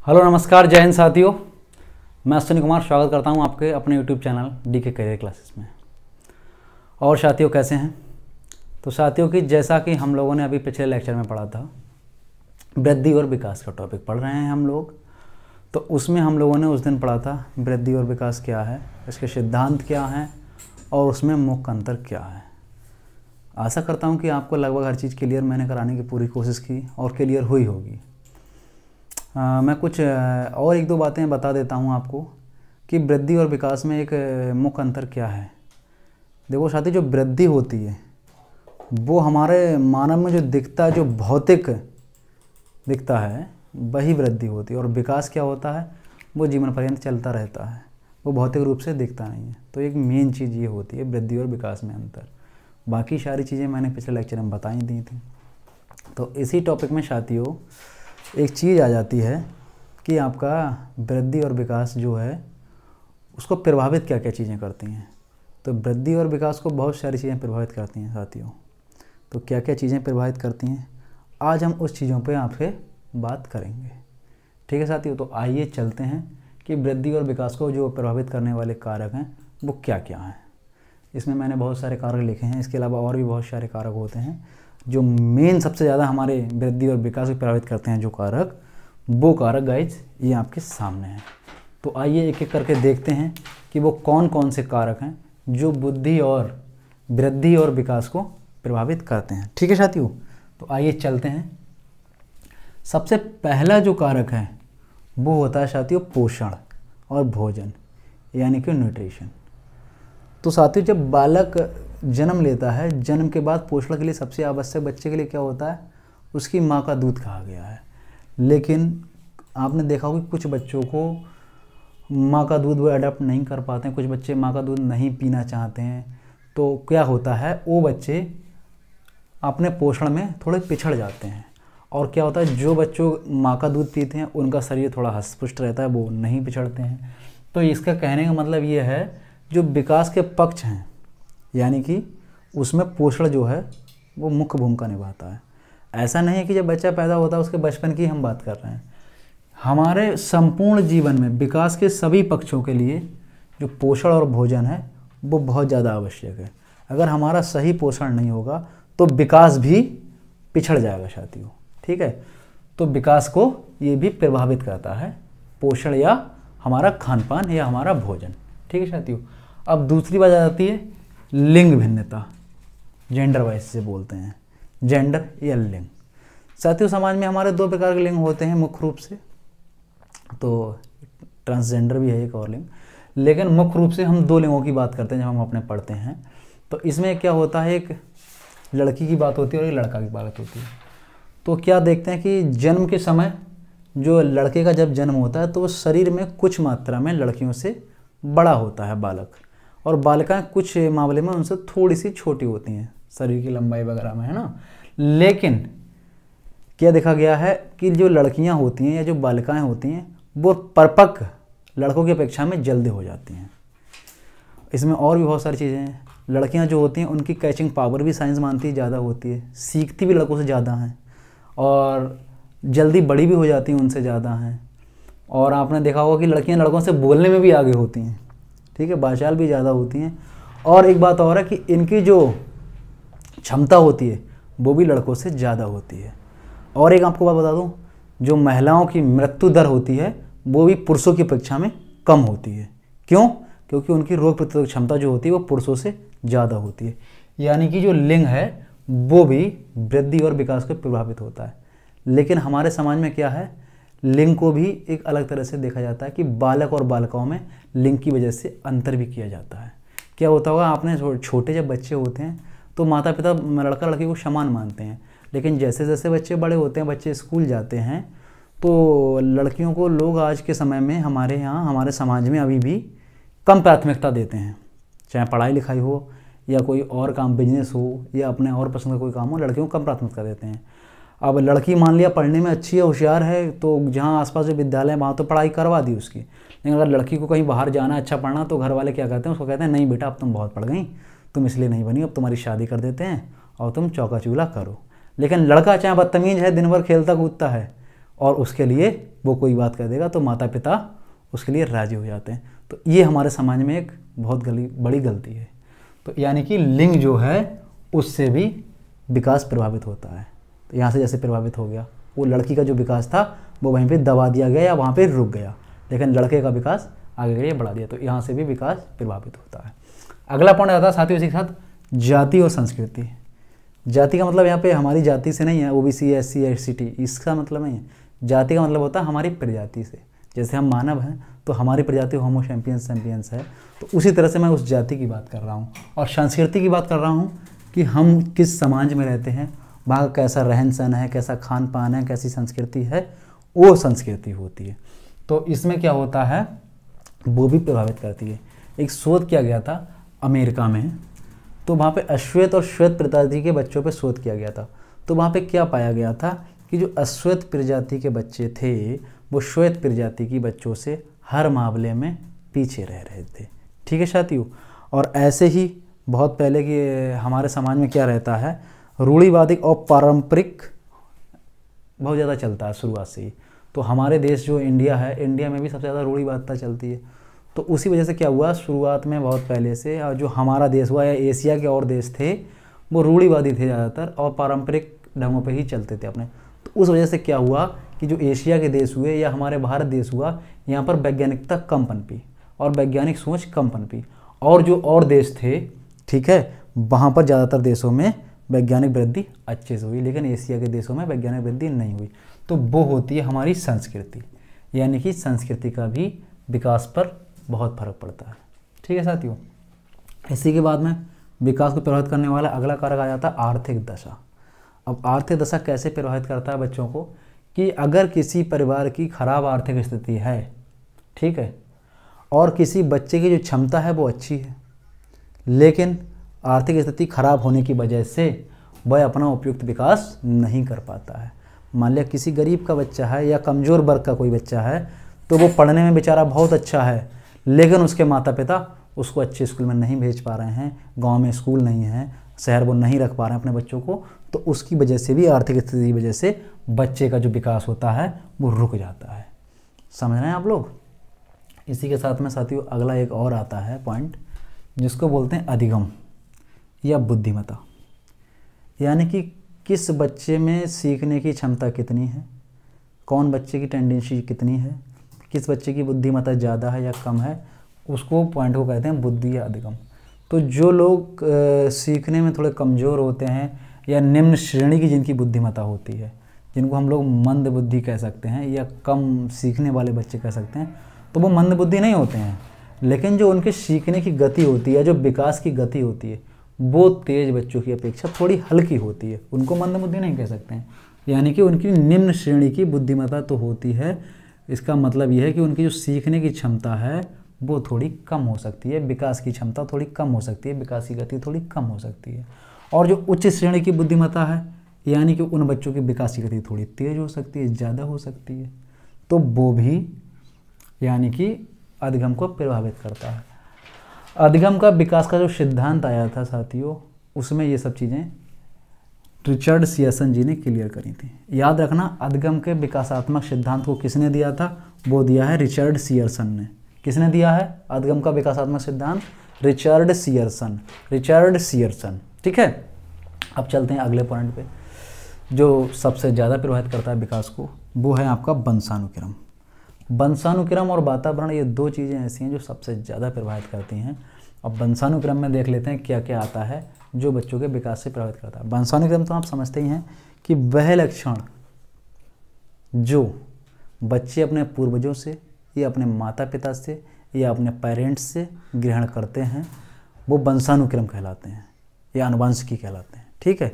Hello नमस्कार, जय हिंद साथियों। मैं अश्विनी कुमार स्वागत करता हूं आपके अपने YouTube channel DK career classes में। और साथियों कैसे हैं? तो साथियों की जैसा कि हम लोगों ने अभी पिछले लेक्चर में पढ़ा था, वृद्धि और विकास का टॉपिक पढ़ रहे हैं हम लोग। तो उसमें हम लोगों ने उस दिन पढ़ा था वृद्धि और विकास क्या है, इसके सिद्धांत क्या हैं और उसमें मुख्य अंतर क्या है। आशा करता हूँ कि आपको लगभग हर चीज़ क्लियर मैंने कराने की पूरी कोशिश की और क्लियर हुई होगी। मैं कुछ और एक दो बातें बता देता हूँ आपको कि वृद्धि और विकास में एक मुख्य अंतर क्या है। देखो साथी, जो वृद्धि होती है वो हमारे मानव में जो दिखता है, जो भौतिक दिखता है, वही वृद्धि होती है। और विकास क्या होता है, वो जीवन पर्यंत चलता रहता है, वो भौतिक रूप से दिखता नहीं है। तो एक मेन चीज़ ये होती है वृद्धि और विकास में अंतर। बाकी सारी चीज़ें मैंने पिछले लेक्चर में बताई दी थी। तो इसी टॉपिक में साथियों एक चीज़ आ जाती है कि आपका वृद्धि और विकास जो है उसको प्रभावित क्या क्या चीज़ें करती हैं। तो वृद्धि और विकास को बहुत सारी चीज़ें प्रभावित करती हैं साथियों। तो क्या क्या चीज़ें प्रभावित करती हैं, आज हम उस चीज़ों पे आपसे बात करेंगे। ठीक है साथियों, तो आइए चलते हैं कि वृद्धि और विकास को जो प्रभावित करने वाले कारक हैं वो क्या क्या हैं। इसमें मैंने बहुत सारे कारक लिखे हैं, इसके अलावा और भी बहुत सारे कारक होते हैं। जो मेन सबसे ज़्यादा हमारे वृद्धि और विकास को प्रभावित करते हैं जो कारक, वो कारक गाइज ये आपके सामने हैं। तो आइए एक एक करके देखते हैं कि वो कौन कौन से कारक हैं जो बुद्धि और वृद्धि और विकास को प्रभावित करते हैं। ठीक है साथियों, तो आइए चलते हैं। सबसे पहला जो कारक है वो होता है साथियों पोषण और भोजन, यानी कि न्यूट्रिशन। तो साथियों जब बालक जन्म लेता है, जन्म के बाद पोषण के लिए सबसे आवश्यक बच्चे के लिए क्या होता है, उसकी माँ का दूध कहा गया है। लेकिन आपने देखा होगा कि कुछ बच्चों को माँ का दूध वो अडॉप्ट नहीं कर पाते हैं, कुछ बच्चे माँ का दूध नहीं पीना चाहते हैं। तो क्या होता है, वो बच्चे अपने पोषण में थोड़े पिछड़ जाते हैं। और क्या होता है, जो बच्चों माँ का दूध पीते हैं उनका शरीर थोड़ा हष्ट-पुष्ट रहता है, वो नहीं पिछड़ते हैं। तो इसका कहने का मतलब ये है, जो विकास के पक्ष हैं यानी कि उसमें पोषण जो है वो मुख्य भूमिका निभाता है। ऐसा नहीं है कि जब बच्चा पैदा होता है उसके बचपन की हम बात कर रहे हैं। हमारे संपूर्ण जीवन में विकास के सभी पक्षों के लिए जो पोषण और भोजन है वो बहुत ज़्यादा आवश्यक है। अगर हमारा सही पोषण नहीं होगा तो विकास भी पिछड़ जाएगा साथियों। ठीक है, तो विकास को ये भी प्रभावित करता है, पोषण या हमारा खान पान या हमारा भोजन। ठीक है साथियों, अब दूसरी बात आ जाती है लिंग भिन्नता, जेंडर वाइज से बोलते हैं, जेंडर या लिंग। साथियों समाज में हमारे दो प्रकार के लिंग होते हैं मुख्य रूप से। तो ट्रांसजेंडर भी है एक और लिंग, लेकिन मुख्य रूप से हम दो लिंगों की बात करते हैं जब हम अपने पढ़ते हैं। तो इसमें क्या होता है, एक लड़की की बात होती है और एक लड़का की बात होती है। तो क्या देखते हैं कि जन्म के समय जो लड़के का जब जन्म होता है तो वो शरीर में कुछ मात्रा में लड़कियों से बड़ा होता है बालक, और बालिकाएं कुछ मामले में उनसे थोड़ी सी छोटी होती हैं शरीर की लंबाई वगैरह में, है ना। लेकिन क्या देखा गया है कि जो लड़कियां होती हैं या जो बालिकाएं होती हैं वो परिपक्व लड़कों की अपेक्षा में जल्दी हो जाती हैं। इसमें और भी बहुत सारी चीज़ें हैं। लड़कियां जो होती हैं उनकी कैचिंग पावर भी साइंस मानती है ज़्यादा होती है, सीखती भी लड़कों से ज़्यादा हैं और जल्दी बड़ी भी हो जाती हैं उनसे ज़्यादा हैं। और आपने देखा होगा कि लड़कियां लड़कों से बोलने में भी आगे होती हैं। ठीक है, बाचाल भी ज़्यादा होती हैं। और एक बात और है कि इनकी जो क्षमता होती है वो भी लड़कों से ज़्यादा होती है। और एक आपको बात बता दूं, जो महिलाओं की मृत्यु दर होती है वो भी पुरुषों की अपेक्षा में कम होती है। क्यों? क्योंकि उनकी रोग प्रतिरोधक क्षमता जो होती है वो पुरुषों से ज़्यादा होती है। यानी कि जो लिंग है वो भी वृद्धि और विकास को प्रभावित होता है। लेकिन हमारे समाज में क्या है, लिंग को भी एक अलग तरह से देखा जाता है कि बालक और बालिकाओं में लिंग की वजह से अंतर भी किया जाता है। क्या होता होगा, आपने छोटे जब बच्चे होते हैं तो माता पिता लड़का लड़की को समान मानते हैं। लेकिन जैसे जैसे बच्चे बड़े होते हैं, बच्चे स्कूल जाते हैं, तो लड़कियों को लोग आज के समय में हमारे यहाँ हमारे समाज में अभी भी कम प्राथमिकता देते हैं। चाहे पढ़ाई लिखाई हो या कोई और काम, बिजनेस हो या अपने और पसंद का कोई काम हो, लड़कियों को कम प्राथमिकता देते हैं। अब लड़की मान लिया पढ़ने में अच्छी है, होशियार है, तो जहाँ आसपास जो विद्यालय है वहाँ तो पढ़ाई करवा दी उसकी। लेकिन अगर लड़की को कहीं बाहर जाना, अच्छा पढ़ना, तो घर वाले क्या कहते हैं, उसको कहते हैं नहीं बेटा अब तुम बहुत पढ़ गई, तुम इसलिए नहीं बनी, अब तुम्हारी शादी कर देते हैं और तुम चौका चूल्हा करो। लेकिन लड़का चाहे बदतमीज है, दिन भर खेलता कूदता है, और उसके लिए वो कोई बात कर देगा तो माता पिता उसके लिए राजी हो जाते हैं। तो ये हमारे समाज में एक बहुत बड़ी गलती है। तो यानी कि लिंग जो है उससे भी विकास प्रभावित होता है। तो यहाँ से जैसे प्रभावित हो गया, वो लड़की का जो विकास था वो वहीं पे दबा दिया गया या वहाँ पे रुक गया, लेकिन लड़के का विकास आगे के लिए बढ़ा दिया। तो यहाँ से भी विकास प्रभावित होता है। अगला पॉइंट आता है साथियों इसी के साथ जाति और संस्कृति। जाति का मतलब यहाँ पे हमारी जाति से नहीं है, ओबीसी, एससी, एसटी, इसका मतलब नहीं है। जाति का मतलब होता है हमारी प्रजाति से। जैसे हम मानव हैं तो हमारी प्रजाति होमो सैपियंस है, तो उसी तरह से मैं उस जाति की बात कर रहा हूँ। और संस्कृति की बात कर रहा हूँ कि हम किस समाज में रहते हैं, वहाँ का कैसा रहन सहन है, कैसा खान पान है, कैसी संस्कृति है, वो संस्कृति होती है। तो इसमें क्या होता है, वो भी प्रभावित करती है। एक शोध किया गया था अमेरिका में, तो वहाँ पे अश्वेत और श्वेत प्रजाति के बच्चों पे शोध किया गया था। तो वहाँ पे क्या पाया गया था कि जो अश्वेत प्रजाति के बच्चे थे वो श्वेत प्रजाति की बच्चों से हर मामले में पीछे रह रहे थे। ठीक है साथियों। और ऐसे ही बहुत पहले के हमारे समाज में क्या रहता है, रूढ़िवादी और पारंपरिक बहुत ज़्यादा चलता है शुरुआत से ही। तो हमारे देश जो इंडिया है, इंडिया में भी सबसे ज़्यादा रूढ़िवादिता चलती है। तो उसी वजह से क्या हुआ, शुरुआत में बहुत पहले से जो हमारा देश हुआ या एशिया के और देश थे वो रूढ़िवादी थे ज़्यादातर और पारंपरिक ढंगों पे ही चलते थे अपने। तो उस वजह से क्या हुआ कि जो एशिया के देश हुए या हमारे भारत देश हुआ, यहाँ पर वैज्ञानिकता कम पनपी और वैज्ञानिक सोच कम पनपी। और जो और देश थे, ठीक है, वहाँ पर ज़्यादातर देशों में वैज्ञानिक वृद्धि अच्छे से हुई, लेकिन एशिया के देशों में वैज्ञानिक वृद्धि नहीं हुई। तो वो होती है हमारी संस्कृति, यानी कि संस्कृति का भी विकास पर बहुत फर्क पड़ता है। ठीक है साथियों। इसी के बाद में विकास को प्रभावित करने वाला अगला कारक आ जाता है आर्थिक दशा। अब आर्थिक दशा कैसे प्रभावित करता है बच्चों को, कि अगर किसी परिवार की खराब आर्थिक स्थिति है, ठीक है, और किसी बच्चे की जो क्षमता है वो अच्छी है, लेकिन आर्थिक स्थिति खराब होने की वजह से वह अपना उपयुक्त विकास नहीं कर पाता है। मान लिया किसी गरीब का बच्चा है या कमज़ोर वर्ग का कोई बच्चा है, तो वो पढ़ने में बेचारा बहुत अच्छा है, लेकिन उसके माता पिता उसको अच्छे स्कूल में नहीं भेज पा रहे हैं, गांव में स्कूल नहीं है, शहर वो नहीं रख पा रहे हैं अपने बच्चों को, तो उसकी वजह से भी आर्थिक स्थिति की वजह से बच्चे का जो विकास होता है वो रुक जाता है। समझ रहे हैं आप लोग। इसी के साथ में साथियों अगला एक और आता है पॉइंट, जिसको बोलते हैं अधिगम या बुद्धिमत्ता। यानी कि किस बच्चे में सीखने की क्षमता कितनी है, कौन बच्चे की टेंडेंसी कितनी है, किस बच्चे की बुद्धिमत्ता ज़्यादा है या कम है, उसको पॉइंट को कहते हैं बुद्धि या अधिगम। तो जो लोग सीखने में थोड़े कमज़ोर होते हैं या निम्न श्रेणी की जिनकी बुद्धिमत्ता होती है, जिनको हम लोग मंद बुद्धि कह सकते हैं या कम सीखने वाले बच्चे कह सकते हैं, तो वो मंद बुद्धि नहीं होते हैं, लेकिन जो उनके सीखने की गति होती है, जो विकास की गति होती है, वो तेज़ बच्चों की अपेक्षा थोड़ी हल्की होती है। उनको मंद बुद्धि नहीं कह सकते हैं, यानी कि उनकी निम्न श्रेणी की बुद्धिमत्ता तो होती है। इसका मतलब यह है कि उनकी जो सीखने की क्षमता है वो थोड़ी कम हो सकती है, विकास की क्षमता थोड़ी कम हो सकती है, विकास की गति थोड़ी कम हो सकती है। और जो उच्च श्रेणी की बुद्धिमत्ता है, यानी कि उन बच्चों की विकास की गति थोड़ी तेज़ हो सकती है, ज़्यादा हो सकती है, तो वो भी यानी कि अधिगम को प्रभावित करता है। अधिगम का विकास का जो सिद्धांत आया था साथियों, उसमें ये सब चीज़ें रिचर्ड सियर्सन जी ने क्लियर करी थी। याद रखना, अधिगम के विकासात्मक सिद्धांत को किसने दिया था, वो दिया है रिचर्ड सियर्सन ने। किसने दिया है अधिगम का विकासात्मक सिद्धांत? रिचर्ड सियर्सन। ठीक है। अब चलते हैं अगले पॉइंट पे, जो सबसे ज़्यादा प्रभावित करता है विकास को, वो है आपका वंशानुक्रम। वंशानुक्रम और वातावरण, ये दो चीज़ें ऐसी हैं जो सबसे ज़्यादा प्रभावित करती हैं। अब वंशानुक्रम में देख लेते हैं क्या क्या आता है जो बच्चों के विकास से प्रभावित करता है। वंशानुक्रम तो आप समझते ही हैं कि वह लक्षण जो बच्चे अपने पूर्वजों से या अपने माता पिता से या अपने पेरेंट्स से ग्रहण करते हैं, वो वंशानुक्रम कहलाते हैं या आनुवंशिकी कहलाते हैं। ठीक है।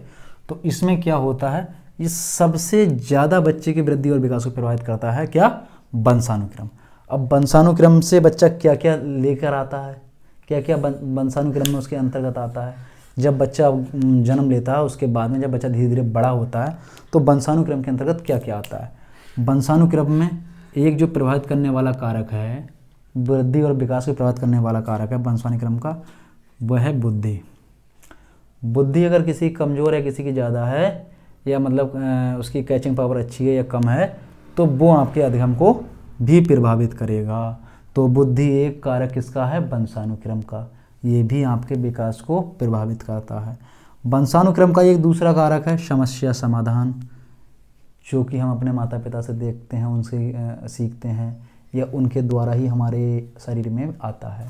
तो इसमें क्या होता है, ये सबसे ज़्यादा बच्चे की वृद्धि और विकास को प्रभावित करता है क्या? वंशानुक्रम। अब वंशानुक्रम से बच्चा क्या क्या लेकर आता है, क्या क्या वंशानुक्रम में उसके अंतर्गत आता है। जब बच्चा जन्म लेता है, उसके बाद में जब बच्चा धीरे धीरे बड़ा होता है, तो वंशानुक्रम के अंतर्गत क्या क्या आता है। वंशानुक्रम में एक जो प्रभावित करने वाला कारक है, वृद्धि और विकास को प्रभावित करने वाला कारक है वंशानुक्रम का, वह है बुद्धि। बुद्धि अगर किसी की कमज़ोर है, किसी की ज़्यादा है, या मतलब उसकी कैचिंग पावर अच्छी है या कम है, तो वो आपके अधिगम को भी प्रभावित करेगा। तो बुद्धि एक कारक किसका है? वंशानुक्रम का। ये भी आपके विकास को प्रभावित करता है। वंशानुक्रम का एक दूसरा कारक है समस्या समाधान, जो कि हम अपने माता पिता से देखते हैं, उनसे सीखते हैं, या उनके द्वारा ही हमारे शरीर में आता है।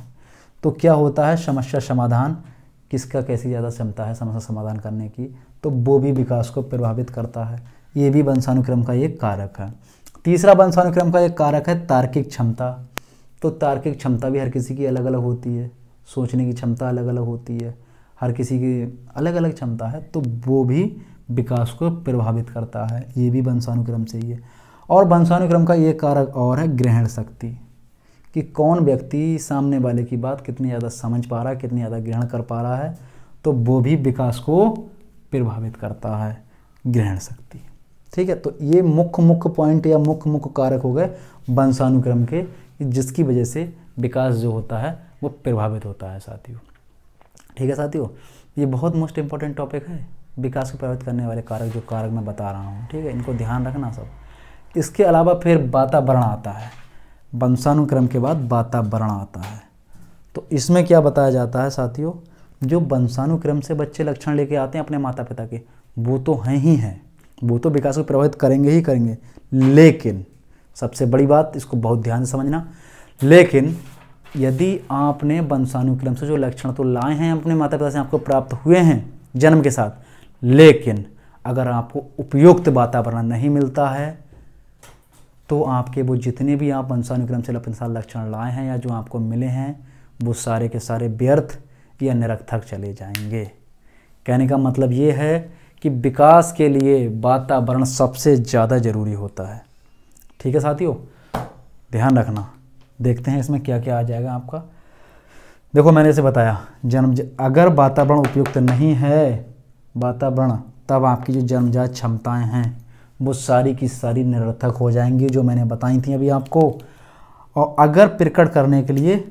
तो क्या होता है? समस्या समाधान, किसका कैसी ज़्यादा क्षमता है समस्या समाधान करने की, तो वो भी विकास को प्रभावित करता है। ये भी वंशानुक्रम का एक कारक है। तीसरा वंशानुक्रम का एक कारक है तार्किक क्षमता। तो तार्किक क्षमता भी हर किसी की अलग अलग होती है, सोचने की क्षमता अलग अलग होती है, हर किसी की अलग अलग क्षमता है, तो वो भी विकास को प्रभावित करता है। ये भी वंशानुक्रम से ही है। और वंशानुक्रम का एक कारक और है ग्रहण शक्ति, कि कौन व्यक्ति सामने वाले की बात कितनी ज़्यादा समझ पा रहा है, कितनी ज़्यादा ग्रहण कर पा रहा है, तो वो भी विकास को प्रभावित करता है, ग्रहण शक्ति। ठीक है, तो ये मुख्य पॉइंट या मुख्य कारक हो गए वंशानुक्रम के, जिसकी वजह से विकास जो होता है वो प्रभावित होता है साथियों। ठीक है साथियों, ये बहुत मोस्ट इम्पॉर्टेंट टॉपिक है, विकास को प्रभावित करने वाले कारक, जो कारक मैं बता रहा हूँ। ठीक है, इनको ध्यान रखना सब। इसके अलावा फिर वातावरण आता है, वंशानुक्रम के बाद वातावरण आता है। तो इसमें क्या बताया जाता है साथियों, जो वंशानुक्रम से बच्चे लक्षण लेके आते हैं अपने माता पिता के, वो तो हैं ही हैं, वो तो विकास को प्रभावित करेंगे ही करेंगे। लेकिन सबसे बड़ी बात, इसको बहुत ध्यान से समझना, लेकिन यदि आपने वंशानुक्रम से जो लक्षण तो लाए हैं अपने माता पिता से, आपको प्राप्त हुए हैं जन्म के साथ, लेकिन अगर आपको उपयुक्त वातावरण नहीं मिलता है, तो आपके वो जितने भी आप वंशानुक्रम से अपने साथ लक्षण लाए हैं या जो आपको मिले हैं, वो सारे के सारे व्यर्थ या निरर्थक चले जाएंगे। कहने का मतलब ये है कि विकास के लिए वातावरण सबसे ज़्यादा ज़रूरी होता है। ठीक है साथियों, ध्यान रखना। देखते हैं इसमें क्या क्या आ जाएगा आपका। देखो मैंने जैसे बताया, अगर वातावरण उपयुक्त नहीं है, वातावरण, तब आपकी जो जन्मजात क्षमताएं हैं वो सारी की सारी निरर्थक हो जाएंगी, जो मैंने बताई थी अभी आपको। और अगर प्रकट करने के लिए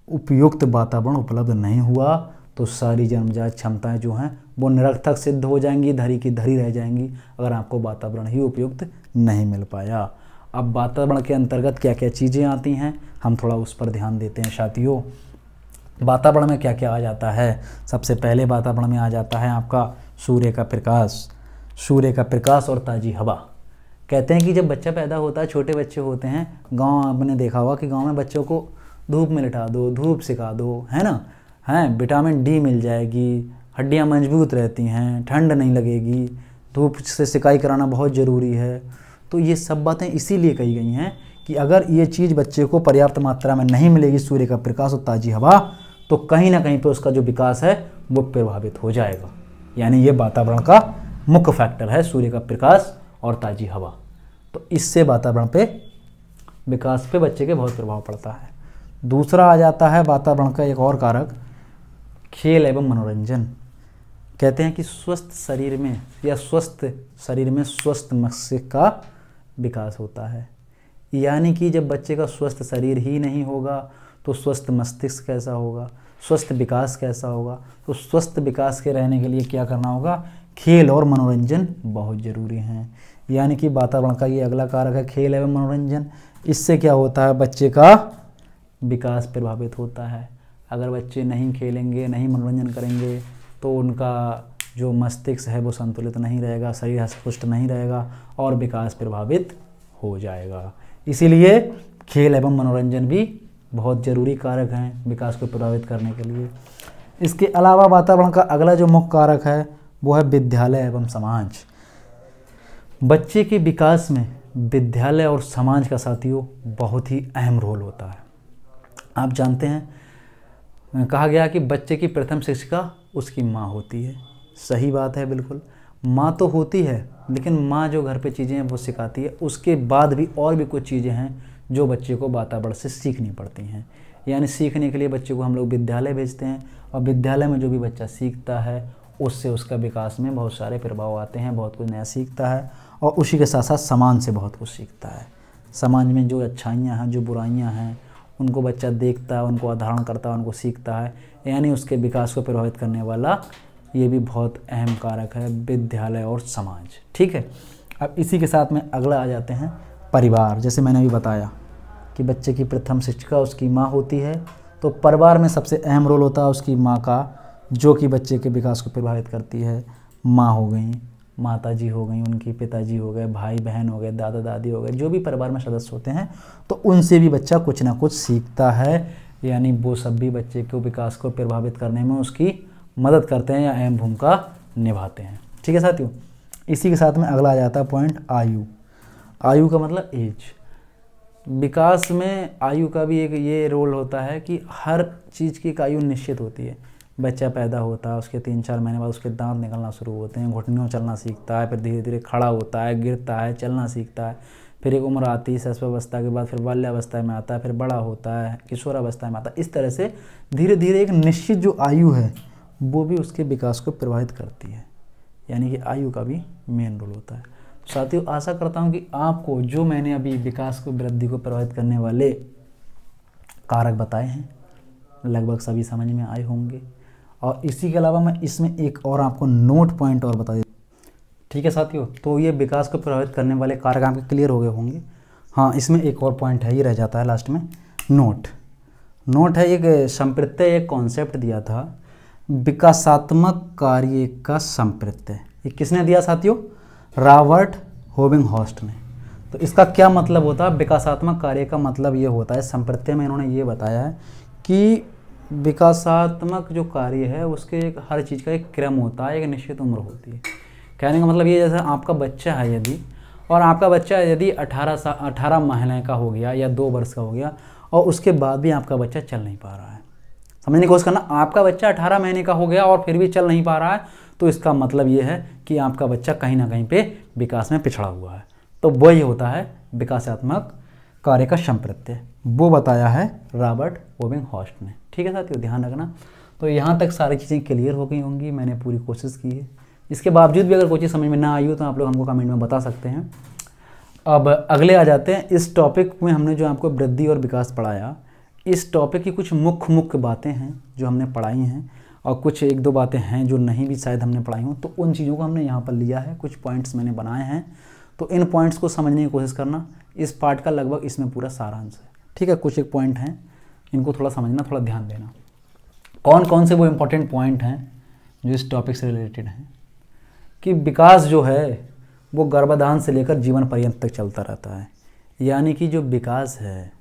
उपयुक्त वातावरण उपलब्ध नहीं हुआ, तो सारी जन्मजात क्षमताएं जो हैं वो निरर्थक सिद्ध हो जाएंगी, धरी की धरी रह जाएंगी, अगर आपको वातावरण ही उपयुक्त नहीं मिल पाया। अब वातावरण के अंतर्गत क्या क्या चीज़ें आती हैं, हम थोड़ा उस पर ध्यान देते हैं साथियों। वातावरण में क्या क्या आ जाता है? सबसे पहले वातावरण में आ जाता है आपका सूर्य का प्रकाश, सूर्य का प्रकाश और ताज़ी हवा। कहते हैं कि जब बच्चा पैदा होता है, छोटे बच्चे होते हैं, गांव आपने देखा होगा कि गांव में बच्चों को धूप में लिटा दो, धूप सिखा दो, है ना, हैं, विटामिन डी मिल जाएगी, हड्डियां मजबूत रहती हैं, ठंड नहीं लगेगी, धूप से सिकाई कराना बहुत ज़रूरी है। तो ये सब बातें इसीलिए कही गई हैं कि अगर ये चीज़ बच्चे को पर्याप्त मात्रा में नहीं मिलेगी, सूर्य का प्रकाश और ताज़ी हवा, तो कहीं ना कहीं पे उसका जो विकास है वो प्रभावित हो जाएगा। यानी ये वातावरण का मुख्य फैक्टर है, सूर्य का प्रकाश और ताज़ी हवा। तो इससे वातावरण पे, विकास पे बच्चे के बहुत प्रभाव पड़ता है। दूसरा आ जाता है वातावरण का एक और कारक, खेल एवं मनोरंजन। कहते हैं कि स्वस्थ शरीर में या स्वस्थ शरीर में स्वस्थ मस्तिष्क का विकास होता है। यानी कि जब बच्चे का स्वस्थ शरीर ही नहीं होगा, तो स्वस्थ मस्तिष्क कैसा होगा, स्वस्थ विकास कैसा होगा? तो स्वस्थ विकास के रहने के लिए क्या करना होगा? खेल और मनोरंजन बहुत ज़रूरी हैं। यानी कि वातावरण का ये अगला कारक है खेल एवं मनोरंजन। इससे क्या होता है? बच्चे का विकास प्रभावित होता है। अगर बच्चे नहीं खेलेंगे, नहीं मनोरंजन करेंगे, तो उनका जो मस्तिष्क है वो संतुलित नहीं रहेगा, शरीर हष्ट-पुष्ट नहीं रहेगा और विकास प्रभावित हो जाएगा। इसीलिए खेल एवं मनोरंजन भी बहुत ज़रूरी कारक हैं विकास को प्रभावित करने के लिए। इसके अलावा वातावरण का अगला जो मुख्य कारक है वो है विद्यालय एवं समाज। बच्चे के विकास में विद्यालय और समाज का साथियों बहुत ही अहम रोल होता है। आप जानते हैं, कहा गया कि बच्चे की प्रथम शिक्षिका उसकी माँ होती है। सही बात है, बिल्कुल माँ तो होती है, लेकिन माँ जो घर पे चीज़ें हैं वो सिखाती है। उसके बाद भी और भी कुछ चीज़ें हैं जो बच्चे को वातावरण से सीखनी पड़ती हैं। यानी सीखने के लिए बच्चे को हम लोग विद्यालय भेजते हैं, और विद्यालय में जो भी बच्चा सीखता है उससे उसका विकास में बहुत सारे प्रभाव आते हैं, बहुत कुछ नया सीखता है, और उसी के साथ साथ समाज से बहुत कुछ सीखता है। समाज में जो अच्छाइयाँ हैं, जो बुराइयाँ हैं, उनको बच्चा देखता है, उनको अवधारण करता है, उनको सीखता है। यानी उसके विकास को प्रभावित करने वाला ये भी बहुत अहम कारक है, विद्यालय और समाज। ठीक है, अब इसी के साथ में अगला आ जाते हैं परिवार, जैसे मैंने अभी बताया कि बच्चे की प्रथम शिक्षिका उसकी माँ होती है, तो परिवार में सबसे अहम रोल होता है उसकी माँ का, जो कि बच्चे के विकास को प्रभावित करती है। माँ हो गई, माता जी हो गई, उनकी पिताजी हो गए, भाई बहन हो गए, दादा दादी हो गए, जो भी परिवार में सदस्य होते हैं, तो उनसे भी बच्चा कुछ ना कुछ सीखता है, यानी वो सब भी बच्चे के विकास को प्रभावित करने में उसकी मदद करते हैं या अहम भूमिका निभाते हैं। ठीक है साथियों, इसी के साथ में अगला आ जाता है पॉइंट आयु। आयु का मतलब एज। विकास में आयु का भी एक ये रोल होता है कि हर चीज़ की एक आयु निश्चित होती है। बच्चा पैदा होता है, उसके 3-4 महीने बाद उसके दांत निकलना शुरू होते हैं, घुटनों चलना सीखता है, फिर धीरे धीरे खड़ा होता है, गिरता है, चलना सीखता है, फिर एक उम्र आती है शैशवावस्था के बाद, फिर बाल्यावस्था में आता है, फिर बड़ा होता है, किशोरावस्था में आता है। इस तरह से धीरे धीरे एक निश्चित जो आयु है वो भी उसके विकास को प्रभावित करती है, यानी कि आयु का भी मेन रोल होता है। साथियों, आशा करता हूँ कि आपको जो मैंने अभी विकास को वृद्धि को प्रभावित करने वाले कारक बताए हैं लगभग सभी समझ में आए होंगे। और इसी के अलावा मैं इसमें एक और आपको नोट पॉइंट और बता देता हूँ। ठीक है साथियों, तो ये विकास को प्रभावित करने वाले कारक आपके क्लियर हो गए होंगे। हाँ, इसमें एक और पॉइंट है, ये रह जाता है लास्ट में, नोट। नोट है एक संप्रत्यय, एक कॉन्सेप्ट दिया था, विकासात्मक कार्य का संप्रत्यय। ये किसने दिया साथियों? रॉबर्ट होबिंगहॉर्स्ट ने। तो इसका क्या मतलब होता है? विकासात्मक कार्य का मतलब ये होता है, संप्रत्यय में इन्होंने ये बताया है कि विकासात्मक जो कार्य है उसके एक हर चीज़ का एक क्रम होता है, एक निश्चित उम्र होती है। कहने का मतलब ये, जैसे आपका बच्चा है यदि, और आपका बच्चा यदि 18 महीने का हो गया या 2 वर्ष का हो गया और उसके बाद भी आपका बच्चा चल नहीं पा रहा है, समझने की कोशिश करना। आपका बच्चा 18 महीने का हो गया और फिर भी चल नहीं पा रहा है, तो इसका मतलब ये है कि आपका बच्चा कहीं ना कहीं पे विकास में पिछड़ा हुआ है। तो वही होता है विकासात्मक कार्य का संप्रत्यय, वो बताया है रॉबर्ट होबिंगहॉर्स्ट ने। ठीक है साथियों, ध्यान रखना। तो यहाँ तक सारी चीज़ें क्लियर हो गई होंगी, मैंने पूरी कोशिश की है। इसके बावजूद भी अगर कोई चीज़ समझ में ना आई हो तो आप लोग हमको कमेंट में बता सकते हैं। अब अगले आ जाते हैं। इस टॉपिक में हमने जो आपको वृद्धि और विकास पढ़ाया, इस टॉपिक की कुछ मुख्य बातें हैं जो हमने पढ़ाई हैं, और कुछ 1-2 बातें हैं जो नहीं भी शायद हमने पढ़ाई हों, तो उन चीज़ों को हमने यहाँ पर लिया है, कुछ पॉइंट्स मैंने बनाए हैं। तो इन पॉइंट्स को समझने की कोशिश करना। इस पार्ट का लगभग इसमें पूरा सारांश है। ठीक है, कुछ एक पॉइंट हैं, इनको थोड़ा समझना, थोड़ा ध्यान देना। कौन कौन से वो इम्पोर्टेंट पॉइंट हैं जो इस टॉपिक से रिलेटेड हैं? कि विकास जो है वो गर्भाधान से लेकर जीवन पर्यंत तक चलता रहता है। यानी कि जो विकास है,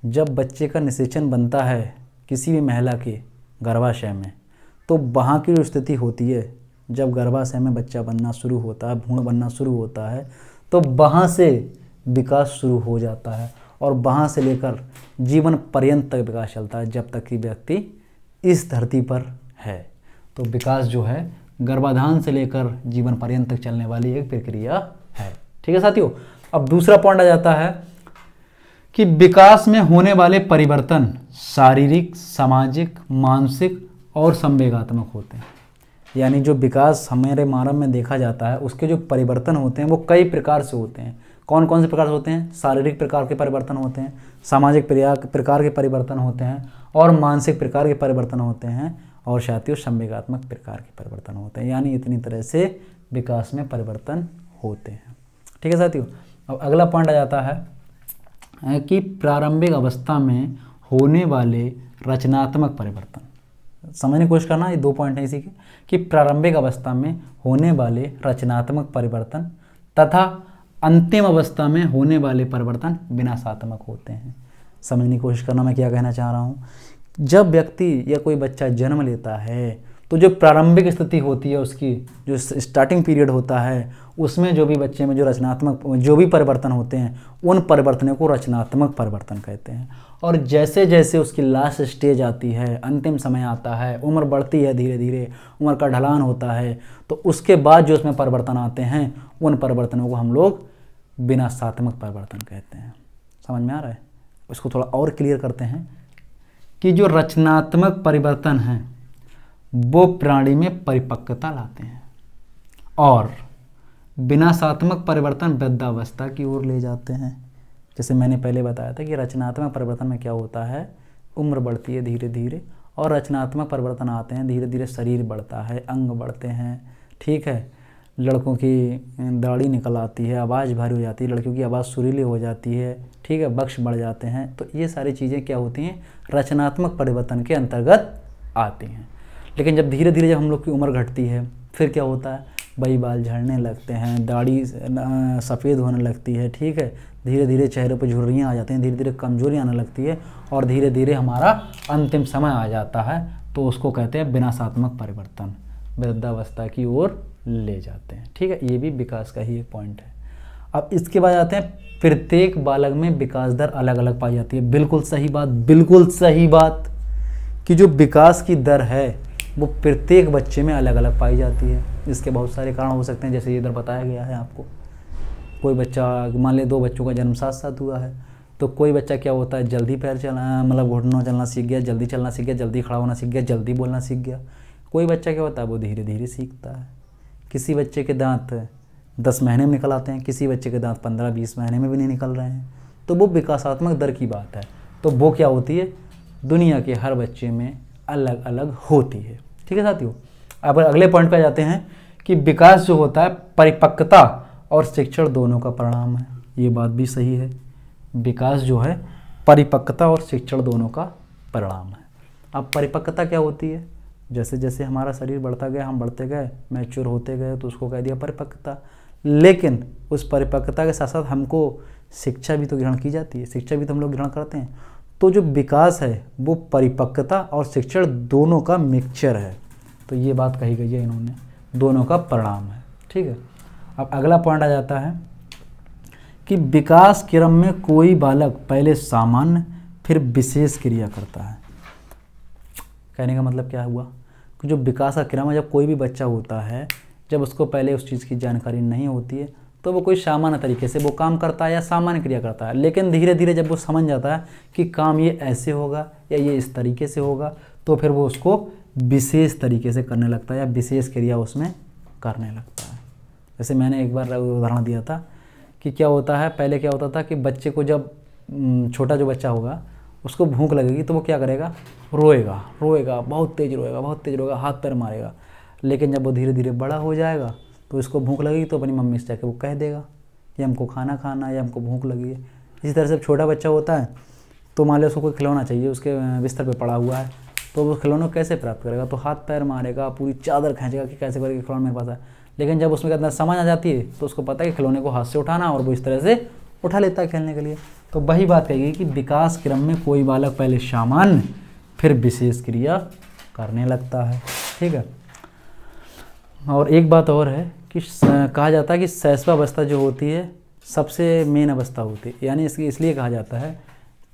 जब बच्चे का निषेचन बनता है किसी भी महिला के गर्भाशय में, तो वहाँ की जो स्थिति होती है, जब गर्भाशय में बच्चा बनना शुरू होता है, भ्रूण बनना शुरू होता है, तो वहाँ से विकास शुरू हो जाता है और वहाँ से लेकर जीवन पर्यंत तक विकास चलता है, जब तक कि व्यक्ति इस धरती पर है। तो विकास जो है गर्भाधान से लेकर जीवन पर्यंत तक चलने वाली एक प्रक्रिया है। ठीक है साथियों, अब दूसरा पॉइंट आ जाता है कि विकास में होने वाले परिवर्तन शारीरिक, सामाजिक, मानसिक और संवेगात्मक होते हैं। यानी जो विकास हमारे मानव में देखा जाता है, उसके जो परिवर्तन होते हैं वो कई प्रकार से होते हैं। कौन कौन से प्रकार से होते हैं? शारीरिक प्रकार के परिवर्तन होते हैं, सामाजिक प्रकार के परिवर्तन होते हैं, और मानसिक प्रकार के परिवर्तन होते हैं, और साथियों संवेगात्मक प्रकार के परिवर्तन होते हैं। यानी इतनी तरह से विकास में परिवर्तन होते हैं। ठीक है साथियों, अब अगला पॉइंट आ जाता है कि प्रारंभिक अवस्था में होने वाले रचनात्मक परिवर्तन। समझने की कोशिश करना, ये 2 पॉइंट हैं इसी के, कि प्रारंभिक अवस्था में होने वाले रचनात्मक परिवर्तन तथा अंतिम अवस्था में होने वाले परिवर्तन विनाशात्मक होते हैं। समझने की कोशिश करना मैं क्या कहना चाह रहा हूँ। जब व्यक्ति या कोई बच्चा जन्म लेता है, तो जो प्रारंभिक स्थिति होती है, उसकी जो स्टार्टिंग पीरियड होता है, उसमें जो भी बच्चे में जो रचनात्मक जो भी परिवर्तन होते हैं, उन परिवर्तनों को रचनात्मक परिवर्तन कहते हैं। और जैसे जैसे उसकी लास्ट स्टेज आती है, अंतिम समय आता है, उम्र बढ़ती है, धीरे धीरे उम्र का ढलान होता है, तो उसके बाद जो उसमें परिवर्तन आते हैं, उन परिवर्तनों को हम लोग विनाशात्मक परिवर्तन कहते हैं। समझ में आ रहा है? उसको थोड़ा और क्लियर करते हैं कि जो रचनात्मक परिवर्तन हैं वो प्राणी में परिपक्वता लाते हैं, और विनाशात्मक परिवर्तन वृद्धावस्था की ओर ले जाते हैं। जैसे मैंने पहले बताया था कि रचनात्मक परिवर्तन में क्या होता है, उम्र बढ़ती है धीरे धीरे, और रचनात्मक परिवर्तन आते हैं धीरे धीरे, शरीर बढ़ता है, अंग बढ़ते हैं, ठीक है, लड़कों की दाढ़ी निकल आती है, आवाज़ भारी हो जाती है, लड़कियों की आवाज़ सुरीली हो जाती है, ठीक है, बक्श बढ़ जाते हैं। तो ये सारी चीज़ें क्या होती हैं, रचनात्मक परिवर्तन के अंतर्गत आती हैं। लेकिन जब धीरे धीरे जब हम लोग की उम्र घटती है, फिर क्या होता है, भाई बाल झड़ने लगते हैं, दाढ़ी सफ़ेद होने लगती है, ठीक है, धीरे धीरे चेहरे पर झुर्रियाँ आ जाती हैं, धीरे धीरे कमजोरी आने लगती है और धीरे धीरे हमारा अंतिम समय आ जाता है। तो उसको कहते हैं विनाशात्मक परिवर्तन, वृद्धावस्था की ओर ले जाते हैं, ठीक है। ये भी विकास का ही एक पॉइंट है। अब इसके बाद आते हैं, प्रत्येक बालक में विकास दर अलग अलग पाई जाती है। बिल्कुल सही बात, बिल्कुल सही बात, कि जो विकास की दर है वो प्रत्येक बच्चे में अलग अलग पाई जाती है। इसके बहुत सारे कारण हो सकते हैं, जैसे ये इधर बताया गया है आपको। कोई बच्चा, मान ले 2 बच्चों का जन्म साथ साथ हुआ है, तो कोई बच्चा क्या होता है, जल्दी पैर चलना, मतलब घुटनों चलना सीख गया, जल्दी चलना सीख गया, जल्दी खड़ा होना सीख गया, जल्दी बोलना सीख गया। कोई बच्चा क्या होता है, वो धीरे धीरे सीखता है। किसी बच्चे के दांत 10 महीने में निकल आते हैं, किसी बच्चे के दांत 15-20 महीने में भी नहीं निकल रहे हैं। तो वो विकासात्मक दर की बात है। तो वो क्या होती है, दुनिया के हर बच्चे में अलग अलग होती है, ठीक है साथियों। अब अगले पॉइंट पे जाते हैं कि विकास जो होता है परिपक्वता और शिक्षण दोनों का परिणाम है। ये बात भी सही है, विकास जो है परिपक्वता और शिक्षण दोनों का परिणाम है। अब परिपक्वता क्या होती है, जैसे जैसे हमारा शरीर बढ़ता गया, हम बढ़ते गए, मैच्योर होते गए, तो उसको कह दिया परिपक्वता। लेकिन उस परिपक्वता के साथ साथ हमको शिक्षा भी तो ग्रहण की जाती है, शिक्षा भी तो हम लोग ग्रहण करते हैं। तो जो विकास है वो परिपक्वता और शिक्षण दोनों का मिक्सचर है। तो ये बात कही गई है इन्होंने, दोनों का परिणाम है, ठीक है। अब अगला पॉइंट आ जाता है कि विकास क्रम में कोई बालक पहले सामान्य फिर विशेष क्रिया करता है। कहने का मतलब क्या हुआ कि जो विकास का क्रम है, जब कोई भी बच्चा होता है, जब उसको पहले उस चीज़ की जानकारी नहीं होती है, तो वो कोई सामान्य तरीके से वो काम करता है या सामान्य क्रिया करता है। लेकिन धीरे धीरे जब वो समझ जाता है कि काम ये ऐसे होगा या ये इस तरीके से होगा, तो फिर वो उसको विशेष तरीके से करने लगता है या विशेष क्रिया उसमें करने लगता है। जैसे मैंने एक बार उदाहरण दिया था कि क्या होता है, पहले क्या होता था कि बच्चे को जब छोटा जो बच्चा होगा उसको भूख लगेगी तो वो क्या करेगा, रोएगा, रोएगा, बहुत तेज़ रोएगा, बहुत तेज़ रोएगा, हाथ पैर मारेगा। लेकिन जब वो धीरे धीरे बड़ा हो जाएगा तो इसको भूख लगेगी तो अपनी मम्मी से जाके वो कह देगा कि हमको खाना खाना है या हमको भूख लगी है। इसी तरह से छोटा बच्चा होता है तो मान लो उसको कोई खिलौना चाहिए, उसके बिस्तर पे पड़ा हुआ है, तो वो खिलौना कैसे प्राप्त करेगा, तो हाथ पैर मारेगा, पूरी चादर खींचेगा कि कैसे करके खिलौना मेरे पास है। लेकिन जब उसमें अंदर समझ आ जाती है तो उसको पता है कि खिलौने को हाथ से उठाना, और वो इस तरह से उठा लेता है खेलने के लिए। तो वही बात कही गई कि विकास क्रम में कोई बालक पहले सामान्य फिर विशेष क्रिया करने लगता है, ठीक है। और एक बात और है कि कहा जाता है कि शैशवावस्था जो होती है सबसे मेन अवस्था होती है, यानी इसलिए कहा जाता है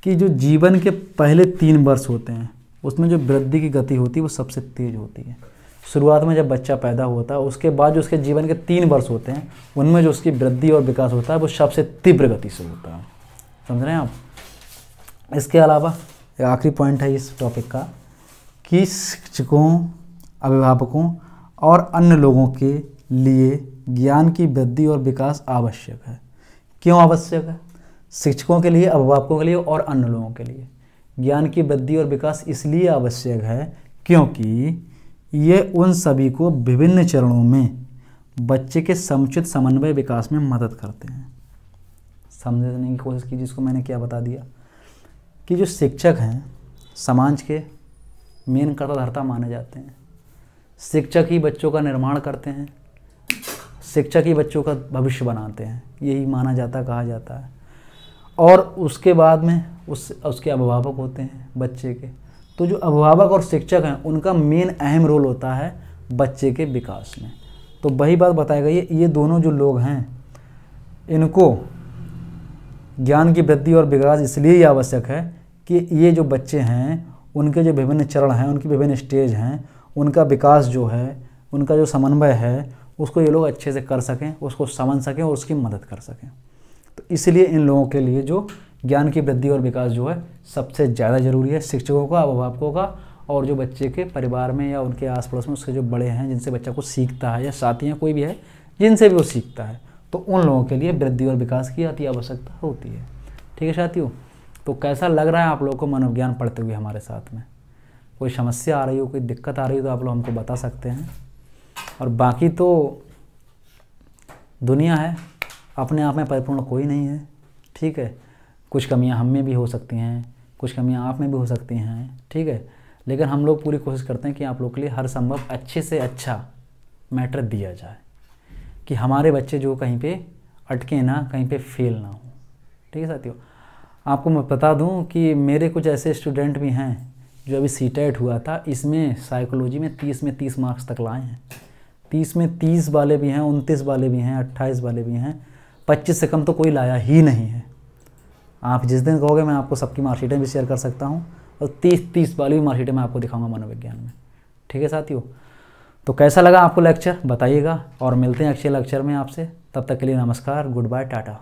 कि जो जीवन के पहले 3 वर्ष होते हैं उसमें जो वृद्धि की गति होती है वो सबसे तेज होती है। शुरुआत में जब बच्चा पैदा होता है, उसके बाद जो उसके जीवन के 3 वर्ष होते हैं उनमें जो उसकी वृद्धि और विकास होता है वो सबसे तीव्र गति से होता है। समझ रहे हैं आप। इसके अलावा एक आखिरी पॉइंट है इस टॉपिक का कि शिक्षकों, अभिभावकों और अन्य लोगों के लिए ज्ञान की वृद्धि और विकास आवश्यक है। क्यों आवश्यक है? शिक्षकों के लिए, अभिभावकों के लिए और अन्य लोगों के लिए ज्ञान की वृद्धि और विकास इसलिए आवश्यक है क्योंकि ये उन सभी को विभिन्न चरणों में बच्चे के समुचित समन्वय विकास में मदद करते हैं। समझने की कोशिश कीजिए इसको मैंने क्या बता दिया कि जो शिक्षक हैं समाज के मेन कर्ताधर्ता माने जाते हैं। शिक्षक ही बच्चों का निर्माण करते हैं, शिक्षक ही बच्चों का भविष्य बनाते हैं, यही माना जाता, कहा जाता है। और उसके बाद में उसके अभिभावक होते हैं बच्चे के। तो जो अभिभावक और शिक्षक हैं उनका मेन अहम रोल होता है बच्चे के विकास में। तो वही बात बताई गई है, ये दोनों जो लोग हैं इनको ज्ञान की वृद्धि और विकास इसलिए ही आवश्यक है कि ये जो बच्चे हैं उनके जो विभिन्न चरण हैं, उनकी विभिन्न स्टेज हैं, उनका विकास जो है, उनका जो समन्वय है उसको ये लोग अच्छे से कर सकें, उसको समझ सकें और उसकी मदद कर सकें। तो इसलिए इन लोगों के लिए जो ज्ञान की वृद्धि और विकास जो है सबसे ज़्यादा ज़रूरी है, शिक्षकों का, अभिभावकों का और जो बच्चे के परिवार में या उनके आस पड़ोस में उसके जो बड़े हैं जिनसे बच्चा को सीखता है, या साथी हैं कोई भी है जिनसे भी वो सीखता है, तो उन लोगों के लिए वृद्धि और विकास की अति आवश्यकता होती है। ठीक है साथियों, तो कैसा लग रहा है आप लोगों को मनोविज्ञान पढ़ते हुए हमारे साथ में? कोई समस्या आ रही हो, कोई दिक्कत आ रही हो तो आप लोग हमको बता सकते हैं। और बाकी तो दुनिया है, अपने आप में परिपूर्ण कोई नहीं है, ठीक है। कुछ कमियां हम में भी हो सकती हैं, कुछ कमियां आप में भी हो सकती हैं, ठीक है। लेकिन हम लोग पूरी कोशिश करते हैं कि आप लोग के लिए हर संभव अच्छे से अच्छा मैटर दिया जाए, कि हमारे बच्चे जो कहीं पे अटके ना, कहीं पे फेल ना हो, ठीक है साथियों। आपको मैं बता दूं कि मेरे कुछ ऐसे स्टूडेंट भी हैं जो अभी सीटेट हुआ था, इसमें साइकोलॉजी में 30 में 30 मार्क्स तक लाए हैं। 30 में 30 वाले भी हैं, 29 वाले भी हैं, 28 वाले भी हैं, 25 से कम तो कोई लाया ही नहीं है। आप जिस दिन कहोगे मैं आपको सबकी मार्कशीटें भी शेयर कर सकता हूँ, और 30 वाली भी मार्कशीटें मैं आपको दिखाऊंगा मनोविज्ञान में, ठीक है साथियों। तो कैसा लगा आपको लेक्चर बताइएगा, और मिलते हैं अगले लेक्चर में आपसे। तब तक के लिए नमस्कार, गुड बाय, टाटा।